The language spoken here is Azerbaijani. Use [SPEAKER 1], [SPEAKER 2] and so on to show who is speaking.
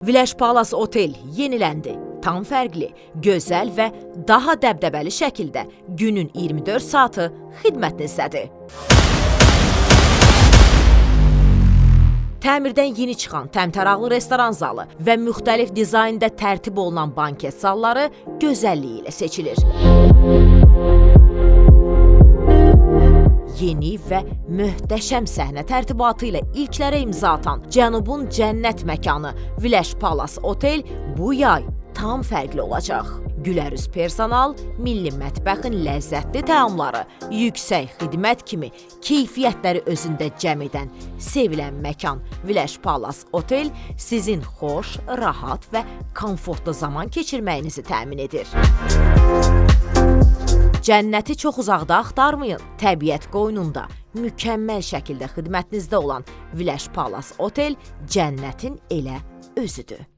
[SPEAKER 1] Village Palace Otel yeniləndi. Tam fərqli, gözəl və daha dəbdəbəli şəkildə günün 24 saatı xidmətinizdədir. Təmirdən yeni çıxan təmtəraqlı restoran zalı və müxtəlif dizaynda tərtib olunan banket zalları gözəlliyi ilə seçilir. Yeni və möhtəşəm səhnə tərtibatı ilə ilklərə imza atan Cənubun cənnət məkanı Village Palace Otel bu yay tam fərqli olacaq. Gülərüz personal, milli mətbəxin ləzzətli təamları, yüksək xidmət kimi keyfiyyətləri özündə cəm edən sevilən məkan Village Palace Otel sizin xoş, rahat və komfortlu zaman keçirməyinizi təmin edir. Cənnəti çox uzaqda axtarmayın. Təbiət qoynunda mükəmməl şəkildə xidmətinizdə olan Village Palace Otel cənnətin elə özüdür.